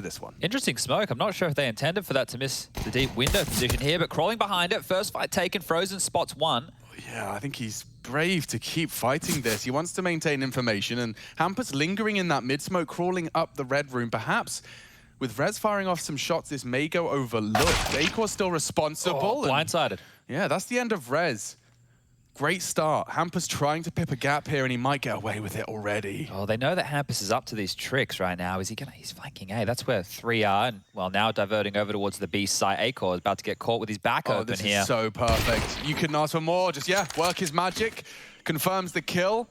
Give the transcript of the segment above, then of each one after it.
this one. Interesting smoke. I'm not sure if they intended for that to miss the deep window position here, but crawling behind it. First fight taken. Frozen spots one. Yeah, I think he's brave to keep fighting this. He wants to maintain information, and Hampus lingering in that mid-smoke, crawling up the red room. Perhaps with Rez firing off some shots, this may go overlooked. Akor's still responsible. Blindsided. Yeah, that's the end of Rez. Great start. Hampus trying to pip a gap here, and he might get away with it already. Oh, they know that Hampus is up to these tricks right now. Is he gonna? He's flanking A. That's where 3 are, and well, now diverting over towards the B site. Akor is about to get caught with his back open this here. Is so perfect. You couldn't ask for more. Just, yeah, work his magic. Confirms the kill.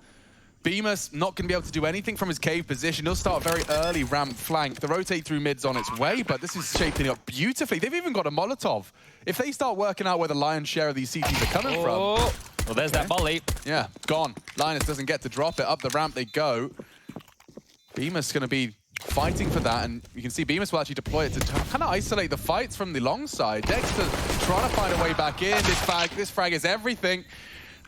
Bemis not going to be able to do anything from his cave position. He'll start a very early ramp flank. The rotate through mid's on its way, but this is shaping up beautifully. They've even got a Molotov. If they start working out where the lion's share of these CTs are coming from. Well, there's that molly. Yeah, gone. Linus doesn't get to drop it. Up the ramp they go. Bemis going to be fighting for that, and you can see Bemis will actually deploy it to kind of isolate the fights from the long side. Dexter trying to find a way back in. This frag is everything.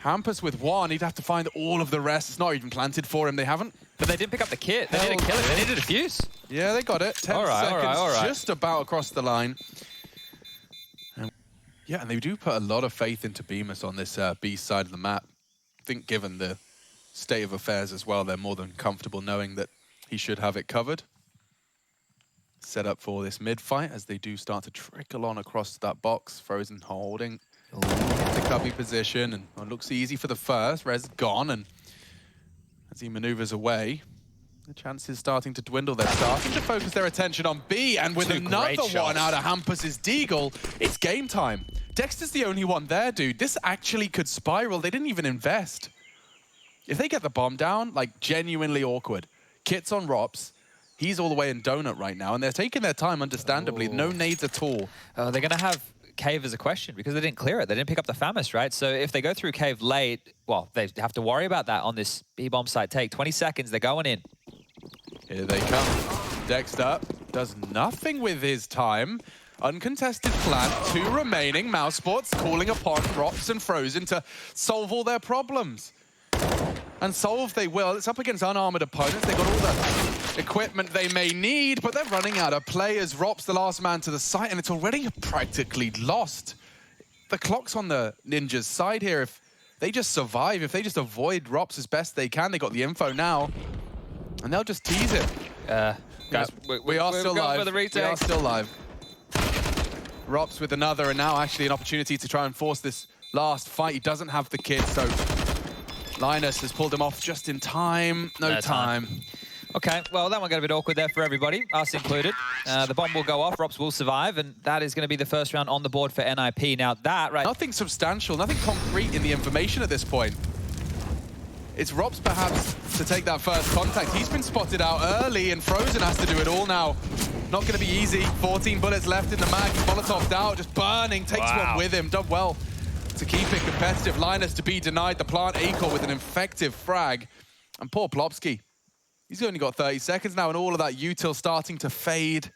Hampus with one, he'd have to find all of the rest. It's not even planted for him, they haven't. But they didn't pick up the kit. They need to kill it. They need to defuse. Yeah, they got it. 10 seconds, just about across the line. Yeah, and they do put a lot of faith into Bemis on this B side of the map. I think given the state of affairs as well, they're more than comfortable knowing that he should have it covered. Set up for this mid-fight as they do start to trickle on across that box. Frozen holding. The cubby position, and it looks easy for the first. Rez gone, and as he maneuvers away, the chances starting to dwindle. They're starting to focus their attention on B, and with another one out of Hampus's Deagle, it's game time. Dexter's the only one there, dude. This actually could spiral. They didn't even invest. If they get the bomb down, like genuinely awkward. Kit's on Rops. He's all the way in Donut right now, and they're taking their time, understandably. No nades at all. They're going to have Cave as a question because they didn't clear it. They didn't pick up the Famis, right? So if they go through Cave late, well, they have to worry about that on this B-bomb site take. 20 seconds, they're going in. Here they come. Dexter does nothing with his time. Uncontested plant, 2 remaining. Mousesports calling upon Rops and Frozen to solve all their problems. And solve they will. It's up against unarmored opponents. They got all the equipment they may need, but they're running out of players. Rops the last man to the site, and it's already practically lost. The clock's on the Ninjas' side here. If they just survive, if they just avoid Rops as best they can, they got the info now, and they'll just tease it. Guys, we are still live. We are still live. Rops with another, and now actually an opportunity to try and force this last fight. He doesn't have the kid, so Linus has pulled him off just in time. No time. Okay, well, that one got a bit awkward there for everybody, us included. The bomb will go off, Rops will survive, and that is going to be the first round on the board for NiP. Now that, right... Nothing substantial, nothing concrete in the information at this point. It's Rops perhaps to take that first contact. He's been spotted out early, and Frozen has to do it all now. Not going to be easy. 14 bullets left in the mag. Molotov'd out, just burning. Takes one with him. Done well to keep it competitive. Linus to be denied the plant. Akor with an effective frag. And poor Plopsky. He's only got 30 seconds now, and all of that util starting to fade.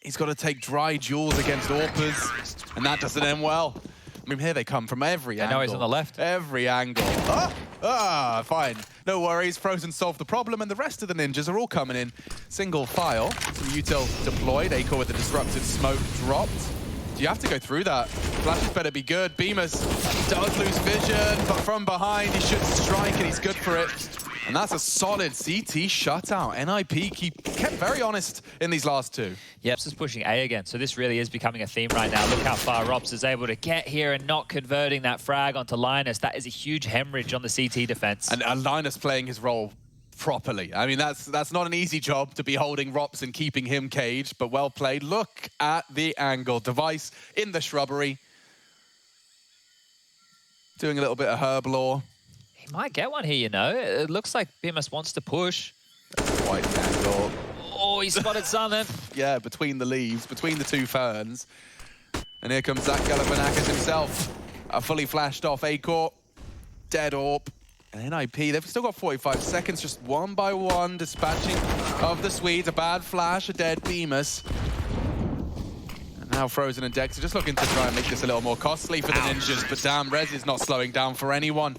He's got to take dry duels against Orpers, and that doesn't end well. I mean, here they come from every angle. I know he's on the left. Every angle. Fine. No worries. Frozen solved the problem, and the rest of the Ninjas are all coming in single file. Some util deployed. Akor with the disrupted smoke dropped. Do you have to go through that? Flashes better be good. Bemis does lose vision, but from behind he should strike, and he's good for it. And that's a solid CT shutout. NiP kept very honest in these last 2. Yep, Rops is pushing A again, so this really is becoming a theme right now. Look how far Rops is able to get here and not converting that frag onto Linus. That is a huge hemorrhage on the CT defense. And Linus playing his role properly. I mean, that's not an easy job to be holding Rops and keeping him caged, but well played. Look at the angle. Device in the shrubbery. Doing a little bit of herb lore. He might get one here, you know. It looks like Bemis wants to push. Quite the angle. Oh, he spotted something. Yeah, between the leaves, between the 2 ferns. And here comes Zach Galifianakis himself. A fully flashed off Akor. Dead Orp. And NiP, they've still got 45 seconds, just one by one, dispatching of the Swedes. A bad flash, a dead Bemis. And now Frozen and Dex are just looking to try and make this a little more costly for the Ninjas. But damn, Rez is not slowing down for anyone.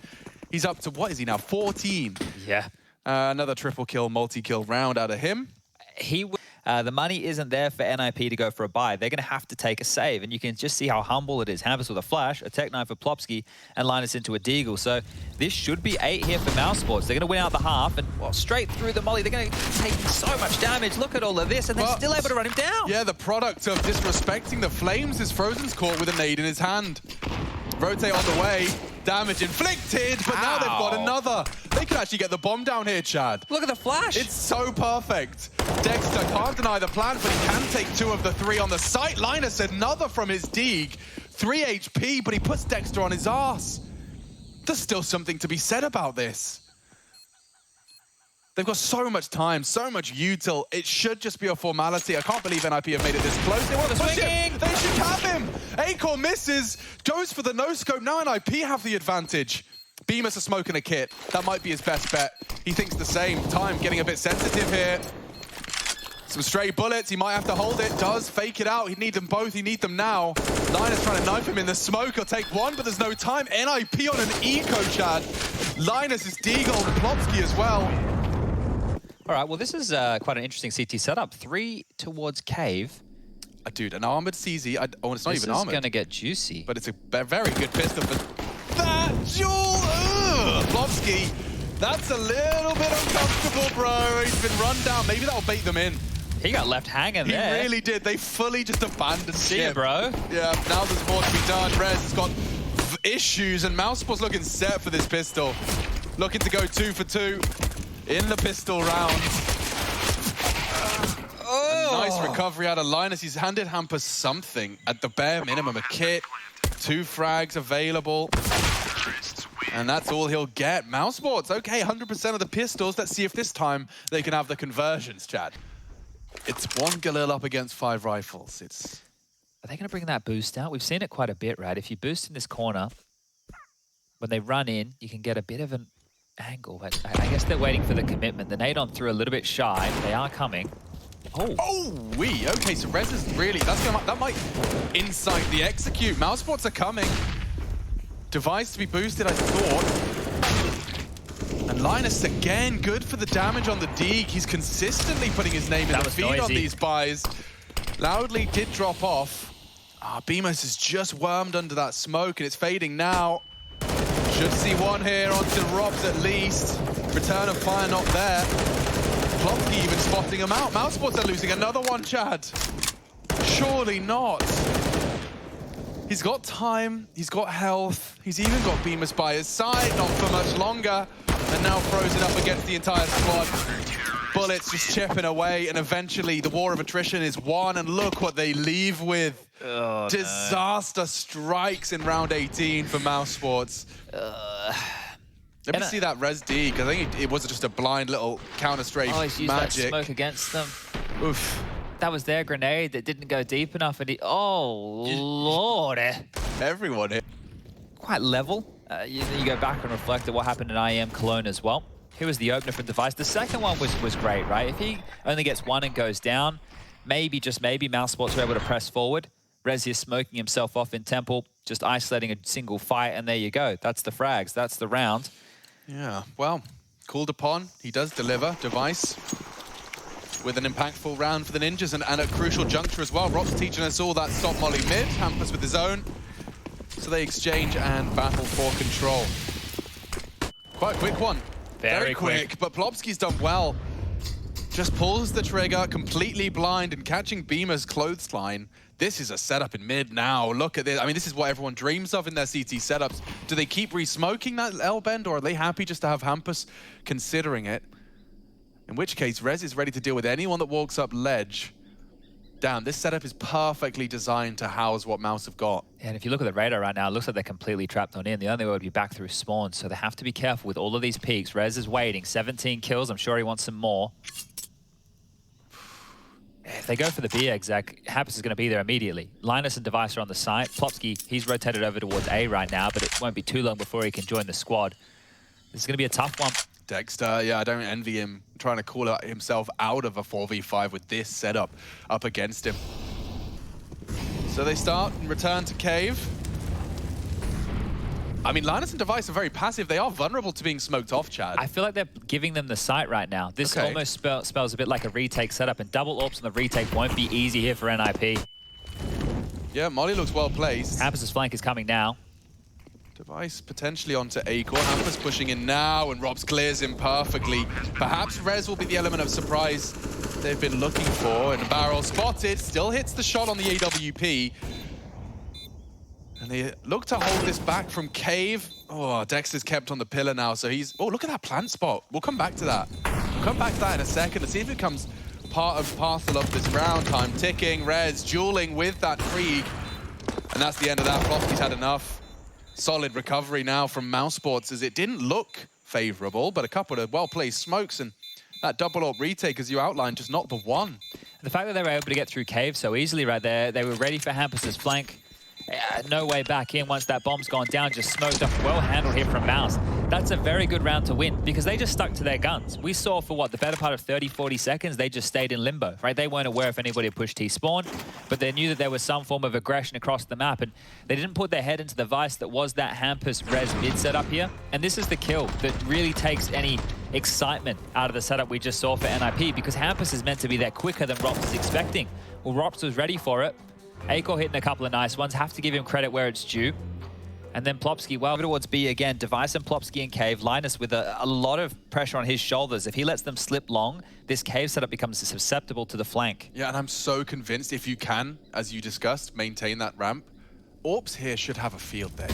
He's up to, what is he now, 14? Yeah. Another triple kill, multi-kill round out of him. The money isn't there for NiP to go for a buy. They're going to have to take a save, and you can just see how humble it is. Hampus with a flash, a Tech 9 for Plopsky, and Linus into a Deagle. So this should be 8 here for Mousesports. They're going to win out the half, and well, straight through the molly. They're going to take so much damage. Look at all of this, and they're still able to run him down. Yeah, the product of disrespecting the flames is Frozen's caught with a nade in his hand. Rotate on the way, damage inflicted, but now they've got another. They could actually get the bomb down here, Chad. Look at the flash. It's so perfect. Dexter can't deny the plant, but he can take 2 of the 3 on the site. Linus another from his Deeg. 3 HP, but he puts Dexter on his arse. There's still something to be said about this. They've got so much time, so much util. It should just be a formality. I can't believe NiP have made it this close. They want to push him. They should have him. Acorn misses, goes for the no-scope. Now NiP have the advantage. Bemis are smoking a kit. That might be his best bet. He thinks the same. Time getting a bit sensitive here. Some stray bullets. He might have to hold it. Does fake it out. He needs them both. He needs them now. Linus trying to knife him in the smoke. He'll take one, but there's no time. NiP on an eco, Chad. Linus is Deagle and Plopsky as well. All right, well, this is quite an interesting CT setup. 3 towards Cave. Dude, an armored CZ. Oh, it's not even armored. This is going to get juicy. But it's a very good pistol for that Jewel. Plopsky, that's a little bit uncomfortable, bro. He's been run down. Maybe that'll bait them in. He got left hanging there. He really did. They fully just abandoned See ya, bro. Yeah, now there's more to be done. Rez has got issues, and Mousesports looking set for this pistol. Looking to go 2 for 2 in the pistol round. Nice recovery out of Linus. He's handed Hampus something, at the bare minimum, a kit, 2 frags available. And that's all he'll get. Mousesports, okay, 100% of the pistols. Let's see if this time they can have the conversions, Chad. It's 1 Galil up against 5 rifles. Are they going to bring that boost out? We've seen it quite a bit, right? If you boost in this corner, when they run in, you can get a bit of an angle. But I guess they're waiting for the commitment. The nade on through a little bit shy. They are coming. Okay, so Rez is really, that might incite the execute. Mousesports are coming. Device to be boosted, I thought. And Linus again, good for the damage on the Deeg. He's consistently putting his name in the feed on these buys. Loudly did drop off. Bemis is just wormed under that smoke and it's fading now. Should see one here onto Robs at least. Return of fire not there. Plopsky even spotting him out. Mousesports are losing another one, Chad. Surely not. He's got time, he's got health, he's even got Bemis by his side, not for much longer. And now frozen up against the entire squad. Bullets just chipping away, and eventually the war of attrition is won, and look what they leave with. Disaster strikes in round 18 for Mousesports. Let me see that Res D, because I think it was just a blind little counter-strafe he's used magic. that smoke against them. Oof. That was their grenade that didn't go deep enough, and oh, Lord. Everyone hit. Quite level. You go back and reflect at what happened in IEM Cologne as well. Here was the opener from Device. The second one was great, right? If he only gets 1 and goes down, maybe, just maybe, Mousesports are able to press forward. Rez here smoking himself off in Temple, just isolating a single fight, and there you go. That's the frags. That's the round. Yeah, well, called upon. He does deliver. Device with an impactful round for the Ninjas and a crucial juncture as well. Rob's teaching us all that stop molly mid. Hampus with his own. So they exchange and battle for control. Quite a quick one. Very quick. But Plopsky's done well. Just pulls the trigger, completely blind, and catching Beamer's clothesline. This is a setup in mid now. Look at this. I mean, this is what everyone dreams of in their CT setups. Do they keep re-smoking that L-bend, or are they happy just to have Hampus considering it? In which case, Rez is ready to deal with anyone that walks up ledge. Damn, this setup is perfectly designed to house what Mouse have got. And if you look at the radar right now, it looks like they're completely trapped on in. The only way would be back through spawn, so they have to be careful with all of these peaks. Rez is waiting. 17 kills. I'm sure he wants some more. If they go for the B exec, Hampus is going to be there immediately. Linus and Device are on the site. Plopsky, he's rotated over towards A right now, but it won't be too long before he can join the squad. This is going to be a tough one. Dexter, yeah, I don't envy him trying to call himself out of a 4v5 with this setup up against him. So they start and return to Cave. I mean, Linus and Device are very passive. They are vulnerable to being smoked off, Chad. I feel like they're giving them the sight right now. This almost spells a bit like a retake setup, and double AWPs on the retake won't be easy here for NiP. Yeah, Molly looks well placed. Hampus' flank is coming now. Device potentially onto Acorn. Hampus pushing in now, and Robs clears him perfectly. Perhaps Rez will be the element of surprise they've been looking for. And Barrel spotted, still hits the shot on the AWP. And they look to hold this back from Cave. Oh, Dexter's kept on the pillar now, so he's... Oh, look at that plant spot. We'll come back to that. We'll come back to that in a second and see if it becomes part and parcel of this round. Time ticking, Rez dueling with that Krieg. And that's the end of that. Flosky's had enough. Solid recovery now from Mousesports, as it didn't look favorable, but a couple of well-placed smokes, and that double AWP retake, as you outlined, just not the one. The fact that they were able to get through Cave so easily right there, they were ready for Hampus' flank. No way back in once that bomb's gone down, just smoked up. Well handled here from Mouse. That's a very good round to win because they just stuck to their guns. We saw for what, the better part of 30, 40 seconds, they just stayed in limbo, right? They weren't aware if anybody had pushed T-spawn, but they knew that there was some form of aggression across the map, and they didn't put their head into the vice that was that Hampus Rez mid setup here. And this is the kill that really takes any excitement out of the setup we just saw for NiP, because Hampus is meant to be there quicker than Rops is expecting. Well, Rops was ready for it. Acor hitting a couple of nice ones. Have to give him credit where it's due. And then Plopsky, well, towards B again. Device and Plopsky in Cave. Linus with a lot of pressure on his shoulders. If he lets them slip long, this Cave setup becomes susceptible to the flank. Yeah, and I'm so convinced if you can, as you discussed, maintain that ramp, AWPs here should have a field day.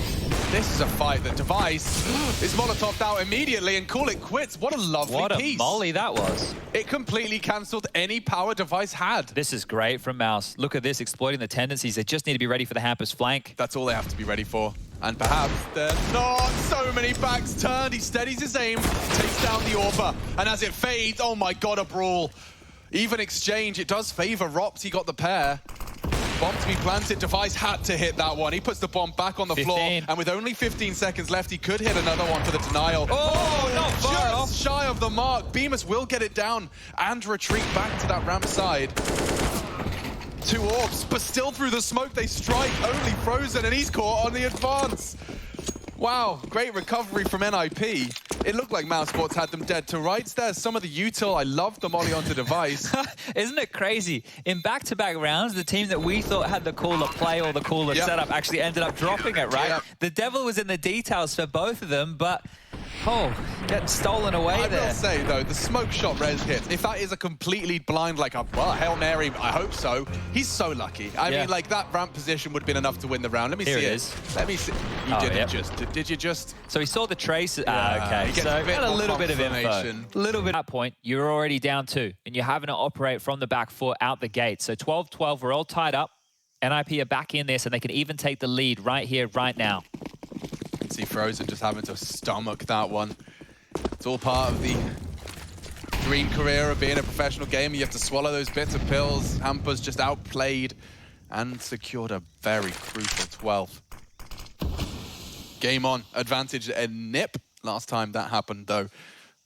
This is a fight that Device is Molotoved out immediately and call it quits. What a lovely piece. What a molly that was. It completely cancelled any power Device had. This is great from Mouse. Look at this, exploiting the tendencies. They just need to be ready for the Hampus flank. That's all they have to be ready for. And perhaps they're not. So many backs turned. He steadies his aim, takes down the AWPer. And as it fades, oh my god, a brawl. Even exchange, it does favor Rops. He got the pair. Bomb to be planted. Device had to hit that one. He puts the bomb back on the floor, and with only 15 seconds left, he could hit another one for the denial. Oh, not far off. Just shy of the mark. Bemis will get it down and retreat back to that ramp side. 2 AWPs, but still through the smoke they strike. Only Frozen, and he's caught on the advance. Wow, great recovery from NiP. It looked like Mousesports had them dead to rights there. Some of the util, I love the molly onto Device. Isn't it crazy? In back-to-back rounds, the team that we thought had the cooler play or the cooler setup actually ended up dropping it, right? The devil was in the details for both of them, but getting stolen away there. I will say, though, the smoke shot Rez hits, if that is a completely blind, like a, well, Hail Mary, I hope so, he's so lucky. I mean, like, that ramp position would have been enough to win the round. Let me see it. Let me see. You didn't just. Did you just? So he saw the trace. Okay, so got a little bit of info. A little bit. At that point, you're already down 2, and you're having to operate from the back 4 out the gate. So 12-12, we're all tied up. NiP are back in this, and they can even take the lead right here, right now. See Frozen just having to stomach that one. It's all part of the dream career of being a professional gamer. You have to swallow those bitter pills. Hampus just outplayed and secured a very crucial 12. Game on. Advantage and NiP. Last time that happened, though,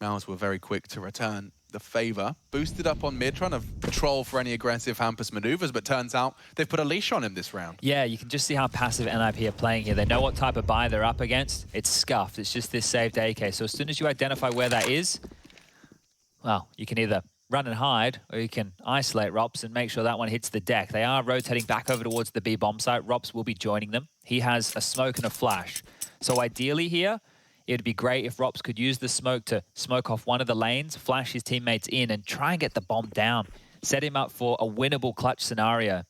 Mouse were very quick to return the favor. Boosted up on mid, trying to patrol for any aggressive Hampus maneuvers, but turns out they've put a leash on him this round. Yeah, you can just see how passive NiP are playing here. They know what type of buy they're up against. It's scuffed. It's just this saved AK. So as soon as you identify where that is, well, you can either run and hide, or you can isolate Rops and make sure that one hits the deck. They are rotating back over towards the B bomb site. Rops will be joining them. He has a smoke and a flash. So ideally here, it would be great if Rops could use the smoke to smoke off one of the lanes, flash his teammates in, and try and get the bomb down. Set him up for a winnable clutch scenario.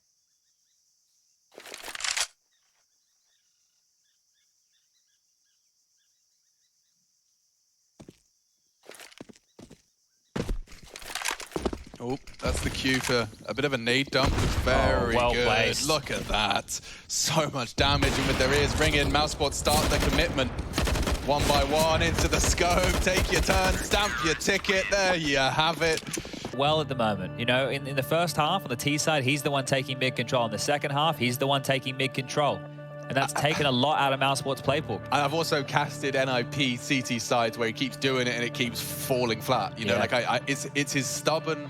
Oh, that's the cue for a bit of a nade dump. It's very well good. Placed. Look at that. So much damage, and with their ears ringing, Mousesports start their commitment. 1 by 1 into the scope. Take your turn, stamp your ticket. There you have it. Well, at the moment, you know, in the first half on the T side, he's the one taking mid control. In the second half, he's the one taking mid control. And that's taken a lot out of Mousesports' playbook. And I've also casted NiP CT sides where he keeps doing it and it keeps falling flat. You know, like it's his stubborn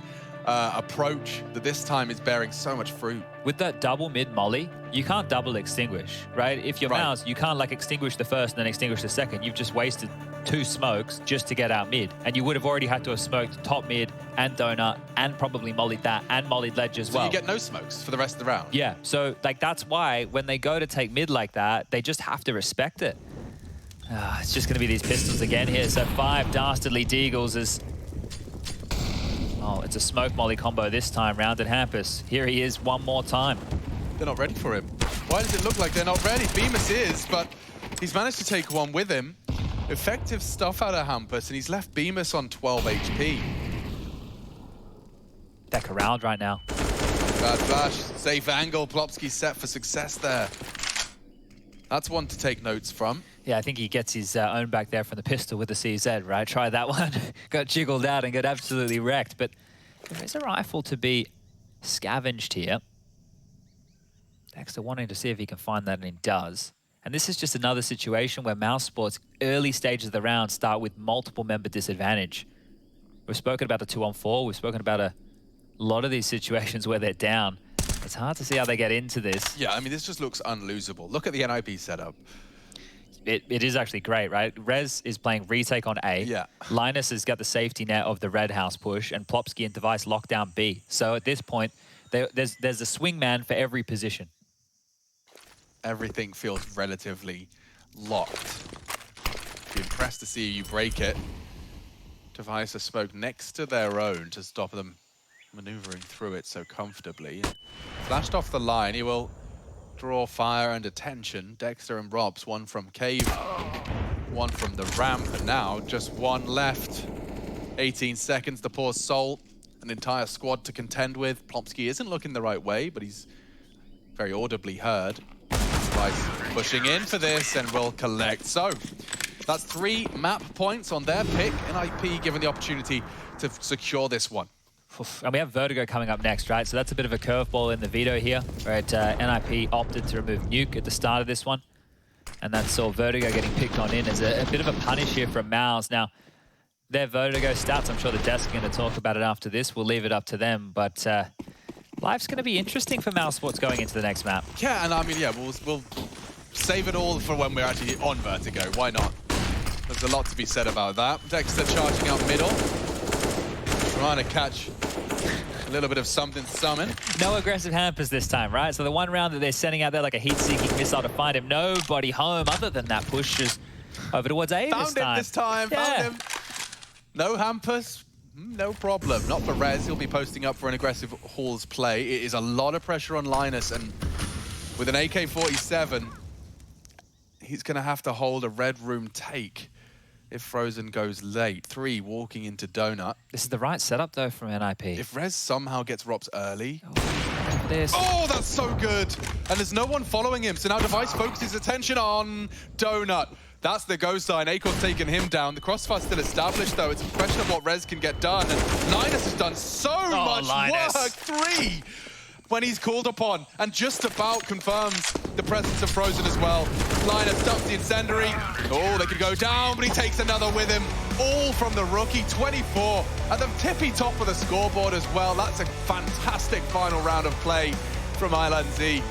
approach that this time is bearing so much fruit. With that double mid molly, you can't double extinguish, right? If you're Mouse, you can't like extinguish the first and then extinguish the second. You've just wasted 2 smokes just to get out mid. And you would have already had to have smoked top mid and donut and probably mollied that and mollied ledge as well. So you get no smokes for the rest of the round. Yeah, so like that's why when they go to take mid like that, they just have to respect it. It's just going to be these pistols again here. So 5 dastardly deagles is... Oh, it's a smoke molly combo this time round at Hampus. Here he is one more time. They're not ready for him. Why does it look like they're not ready? Bemis is, but he's managed to take one with him. Effective stuff out of Hampus, and he's left Bemis on 12 HP. Deck around right now. Bad flash, safe angle. Plopsky set for success there. That's one to take notes from. Yeah, I think he gets his own back there from the pistol with the CZ, right? Try that one. Got jiggled out and got absolutely wrecked. But there is a rifle to be scavenged here. Dexter wanting to see if he can find that, and he does. And this is just another situation where Mousesports early stages of the round start with multiple member disadvantage. We've spoken about the 2-on-4. We've spoken about a lot of these situations where they're down. It's hard to see how they get into this. Yeah, I mean, this just looks unlosable. Look at the NiP setup. It is actually great, right? Rez is playing retake on A. Yeah. Linus has got the safety net of the red house push, and Plopsky and Device lock down B. So at this point, there's a swingman for every position. Everything feels relatively locked. Be impressed to see you break it. Device has spoke next to their own to stop them maneuvering through it so comfortably. Flashed off the line, he will draw fire and attention. Dexter and Robs, one from cave, one from the ramp, and now just one left. 18 seconds to pour Soul, an entire squad to contend with. Plopsky isn't looking the right way, but he's very audibly heard. Device pushing in for this and will collect. So that's 3 map points on their pick. NiP given the opportunity to secure this one. And we have Vertigo coming up next, right? So that's a bit of a curveball in the veto here, right? NiP opted to remove Nuke at the start of this one. And that saw Vertigo getting picked on in as a bit of a punish here from Mouse. Now, their Vertigo stats, I'm sure the desk are going to talk about it after this. We'll leave it up to them. But life's going to be interesting for Mousesports going into the next map. Yeah, and I mean, yeah, we'll save it all for when we're actually on Vertigo. Why not? There's a lot to be said about that. Dexter charging up middle. Trying to catch a little bit of something summon. No aggressive Hampers this time, right? So the one round that they're sending out there like a heat-seeking missile to find him, nobody home other than that push is over towards A found this time. Yeah. Found him. No Hampers, no problem. Not for Rez, he'll be posting up for an aggressive Halls play. It is a lot of pressure on Linus, and with an AK-47, he's going to have to hold a red room take if Frozen goes late. 3 walking into Donut. This is the right setup, though, from NiP. If Rez somehow gets Rops early... Oh, that's so good! And there's no one following him, so now Device focuses attention on Donut. That's the go sign. Acor's taking him down. The crossfire's still established, though. It's a question of what Rez can get done. And Linus has done so much work. 3 when he's called upon, and just about confirms the presence of Frozen as well. Linus ducks the incendiary. Oh, they could go down, but he takes another with him. All from the rookie, 24 at the tippy top of the scoreboard as well. That's a fantastic final round of play from Island Z.